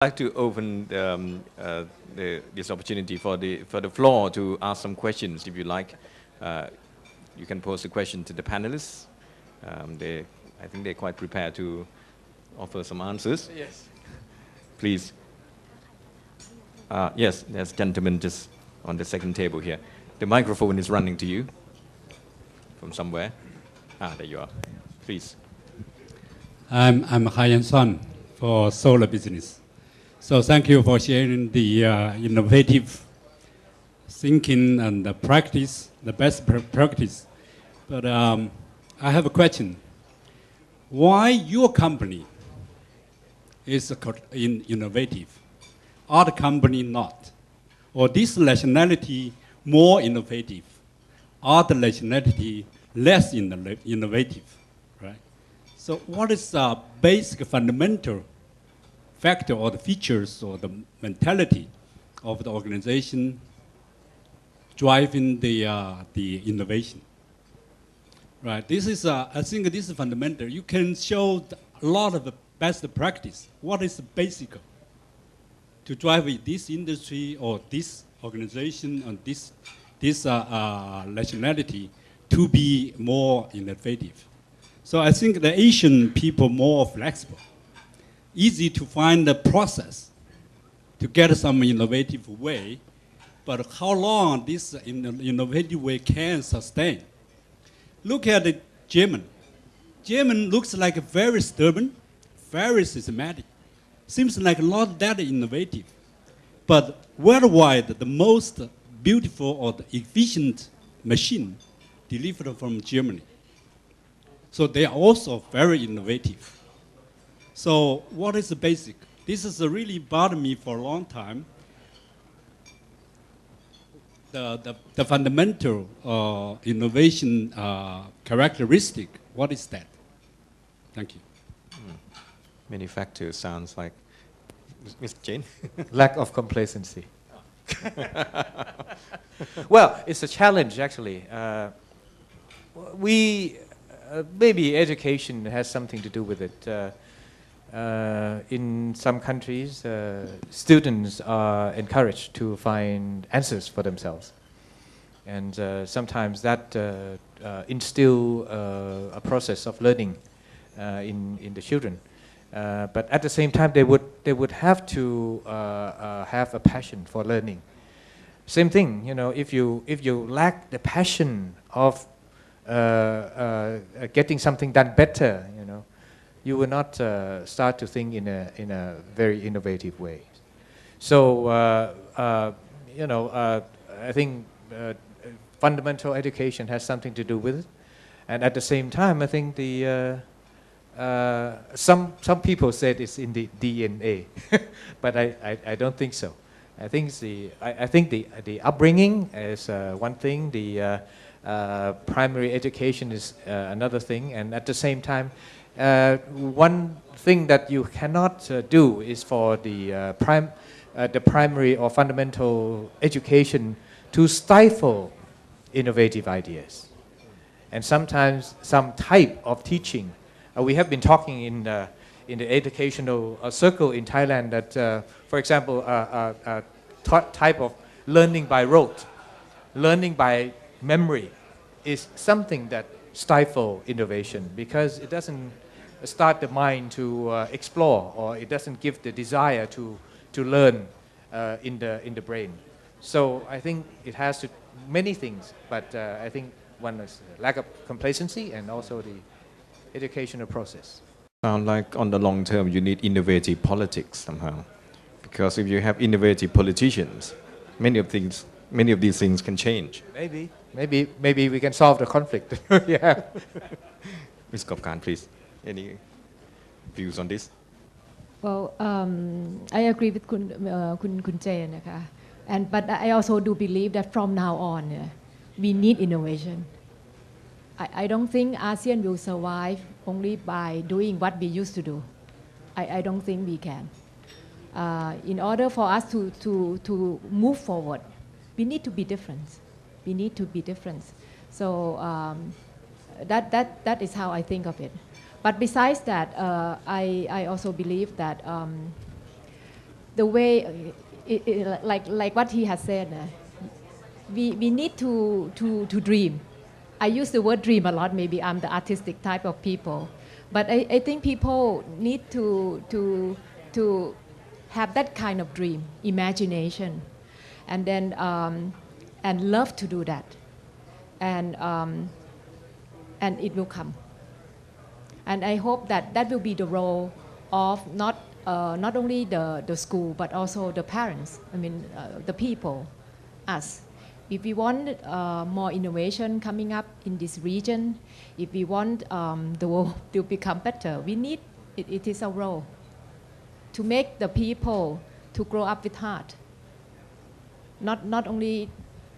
Like to open this opportunity for the floor to ask some questions. If you like, you can pose a question to the panelists. I think they're quite prepared to offer some answers. Yes. Please. Yes, there's a gentleman just on the second table here. The microphone is running to you from somewhere. There you are. Please. I'm Haiyan Son for solar business. So thank you for sharing the innovative thinking and the practice, the best practice. But I have a question. Why your company is innovative, other company not? Or this nationality more innovative, other nationality less innovative, right? So what is the basic fundamental factor or the features or the mentality of the organization driving the innovation? Right. This is I think this is fundamental. You can show a lot of the best practice. What is the basic to drive this industry or this organization and this nationality to be more innovative? So I think the Asian people more flexible. Easy to find the process to get some innovative way, but how long this innovative way can sustain? Look at the German. German looks like very stubborn, very systematic. Seems like not that innovative, but worldwide the most beautiful or the efficient machine delivered from Germany. So they are also very innovative. So what is the basic? This has really bothered me for a long time. The fundamental innovation characteristic, what is that? Thank you. Many factors sounds like. Mr. Jain? Lack of complacency. Well, it's a challenge actually. Maybe education has something to do with it. In some countries, students are encouraged to find answers for themselves. And sometimes that instill a process of learning in the children. But at the same time, they would have to have a passion for learning. Same thing, you know, if you lack the passion of getting something done better, you know, you will not start to think in a very innovative way. So I think fundamental education has something to do with it, and at the same time, I think some people said it's in the DNA, but I don't think so. I think the upbringing is one thing. The primary education is another thing, and at the same time. One thing that you cannot do is for the primary or fundamental education to stifle innovative ideas. And sometimes some type of teaching. We have been talking in the educational circle in Thailand that, for example, type of learning by rote, learning by memory is something that stifle innovation because it doesn't start the mind to explore, or it doesn't give the desire to learn in the brain. So I think it has to many things, but I think one is lack of complacency and also the educational process. Sound like on the long term you need innovative politics somehow, because if you have innovative politicians, many of these things can change. Maybe we can solve the conflict. Yeah. Ms. Gopkan, please. Any views on this? Well, I agree with Kun Jain,นะคะ. But I also do believe that from now on, we need innovation. I don't think ASEAN will survive only by doing what we used to do. I don't think we can. In order for us to move forward, we need to be different. We need to be different. So that is how I think of it. But besides that, I also believe that the way, like what he has said, we need to dream. I use the word dream a lot. Maybe I'm the artistic type of people, but I think people need to have that kind of dream, imagination, and then and love to do that, and it will come. And I hope that that will be the role of not only the school but also the parents. I mean, the people, us. If we want more innovation coming up in this region, if we want the world to become better, we need it is our role to make the people to grow up with heart. Not only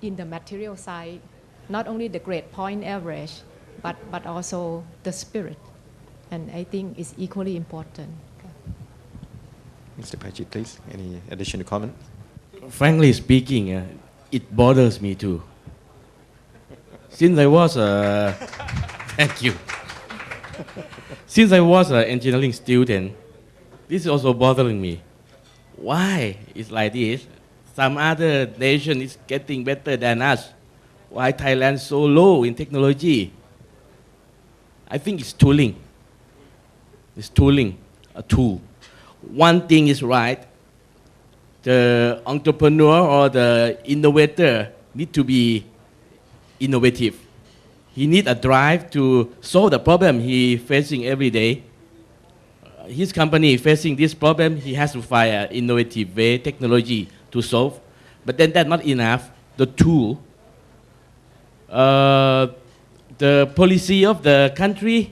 in the material side, not only the grade point average, but also the spirit. And I think it's equally important. Mr. Pachit, please, any additional comment? Frankly speaking, it bothers me too. Since I was thank you. Since I was an engineering student, this is also bothering me. Why it's like this? Some other nation is getting better than us. Why Thailand so low in technology? I think it's tooling. It's tooling, a tool. One thing is right. The entrepreneur or the innovator need to be innovative. He need a drive to solve the problem he facing every day. His company facing this problem, he has to find an innovative way, technology to solve. But then that's not enough. The tool, the policy of the country,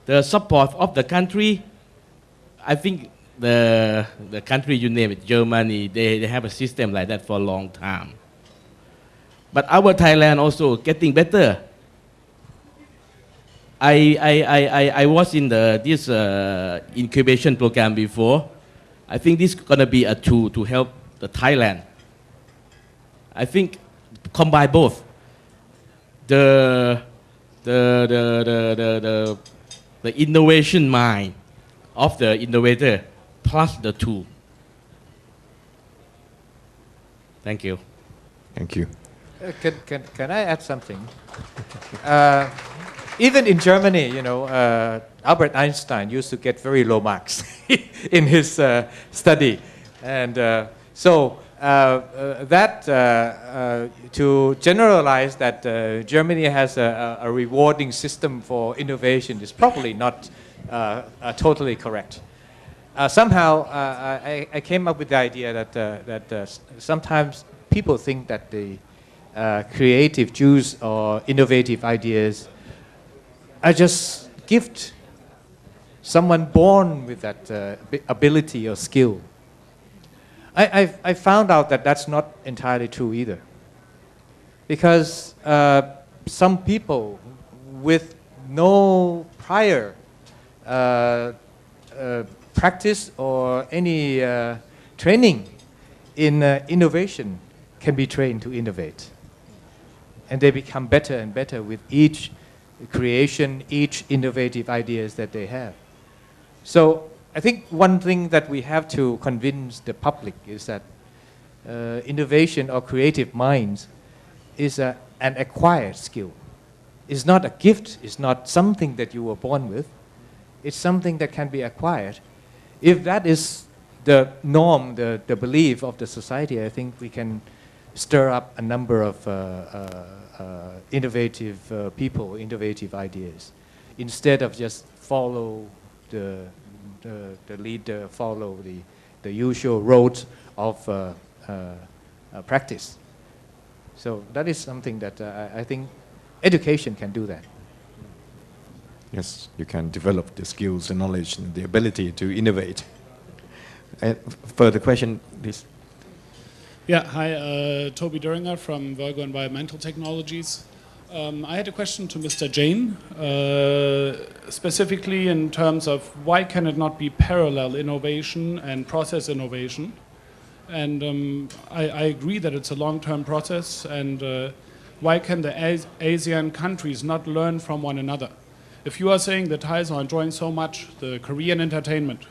the support of the country, I think the country you name it, Germany, they have a system like that for a long time. But our Thailand also getting better. I was in this incubation program before. I think this is gonna be a tool to help the Thailand. I think combine both the innovation mind of the innovator plus the tool. Thank you. Thank you. Can I add something? Even in Germany, you know, Albert Einstein used to get very low marks in his study, and to generalize that Germany has a rewarding system for innovation is probably not totally correct. Somehow, I came up with the idea that sometimes people think that the creative juice or innovative ideas are just gift. Someone born with that ability or skill. I found out that that's not entirely true either. Because some people with no prior practice or any training in innovation can be trained to innovate. And they become better and better with each creation, each innovative ideas that they have. So I think one thing that we have to convince the public is that innovation or creative minds is an acquired skill. It's not a gift, it's not something that you were born with. It's something that can be acquired. If that is the norm, the belief of the society, I think we can stir up a number of innovative people, innovative ideas, instead of just follow the leader, follow the usual road of practice. So that is something that I think education can do that. Yes, you can develop the skills and knowledge and the ability to innovate. Further question, please. Yeah, hi, Toby Duringer from Virgo Environmental Technologies. I had a question to Mr. Jain, specifically in terms of why can it not be parallel innovation and process innovation? And I agree that it's a long-term process, and why can the ASEAN countries not learn from one another? If you are saying the Thais are enjoying so much the Korean entertainment,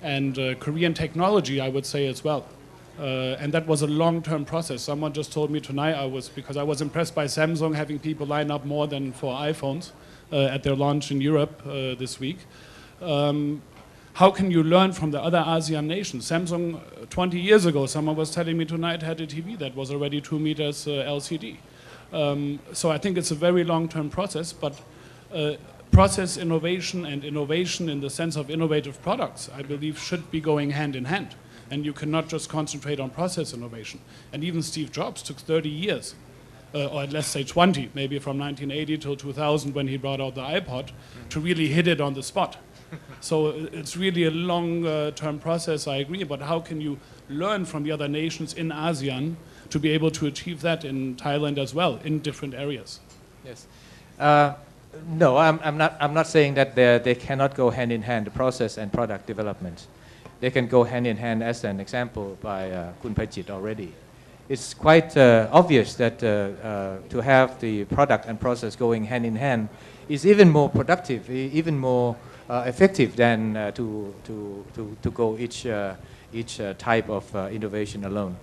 and Korean technology, I would say as well. And that was a long-term process. Someone just told me tonight, because I was impressed by Samsung having people line up more than for iPhones at their launch in Europe this week. How can you learn from the other ASEAN nations? Samsung, 20 years ago, someone was telling me tonight, had a TV that was already 2 meters LCD. So I think it's a very long-term process, but process innovation and innovation in the sense of innovative products, I believe, should be going hand in hand. And you cannot just concentrate on process innovation. And even Steve Jobs took 30 years, or let's say 20, maybe from 1980 till 2000 when he brought out the iPod, to really hit it on the spot. So it's really a long-term process, I agree, but how can you learn from the other nations in ASEAN to be able to achieve that in Thailand as well, in different areas? Yes. No, I'm not saying that they cannot go hand in hand, the process and product development. They can go hand in hand, as an example by Kun Pachit already. It's quite obvious that to have the product and process going hand in hand is even more productive, even more effective than to go each type of innovation alone.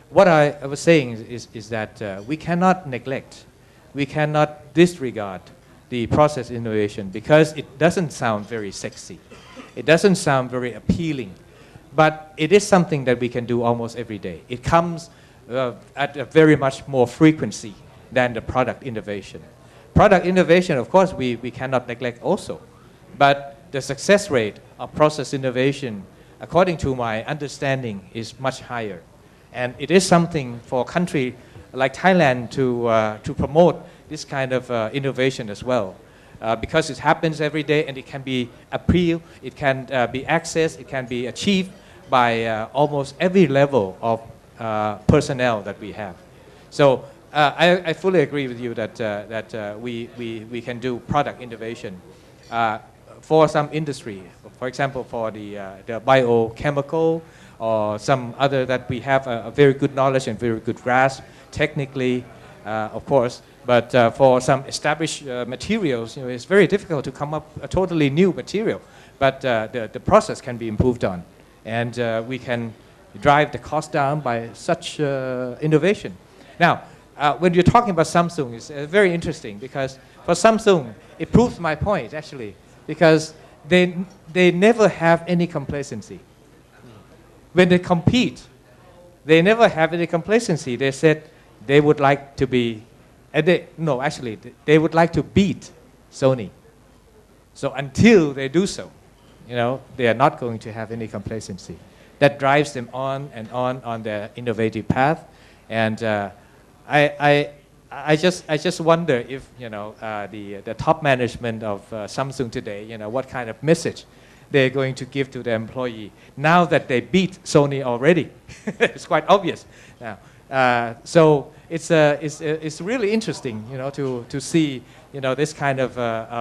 What I was saying is that we cannot neglect, we cannot disregard the process innovation because it doesn't sound very sexy. It doesn't sound very appealing, but it is something that we can do almost every day. It comes at a very much more frequency than the product innovation. Product innovation, of course, we cannot neglect also, but the success rate of process innovation, according to my understanding, is much higher. And it is something for a country like Thailand to promote this kind of innovation as well. Because it happens every day and it can be appealed, it can be accessed, it can be achieved by almost every level of personnel that we have. So I fully agree with you that we can do product innovation for some industry. For example, for the biochemical or some other that we have a very good knowledge and very good grasp technically, of course. But for some established materials, it's very difficult to come up a totally new material. But the process can be improved on. And we can drive the cost down by such innovation. Now, when you're talking about Samsung, it's very interesting because for Samsung, it proves my point, actually, because they never have any complacency. When they compete, they never have any complacency. They said they would like to be they would like to beat Sony. So until they do so, they are not going to have any complacency. That drives them on and on their innovative path. And I just wonder if the top management of Samsung today, what kind of message they're going to give to the employee now that they beat Sony already. It's quite obvious now. So it's really interesting, to see, this kind of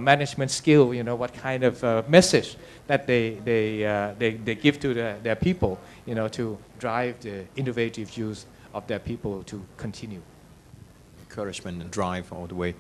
management skill, what kind of message that they give to their people, to drive the innovative use of their people to continue. Encouragement and drive all the way.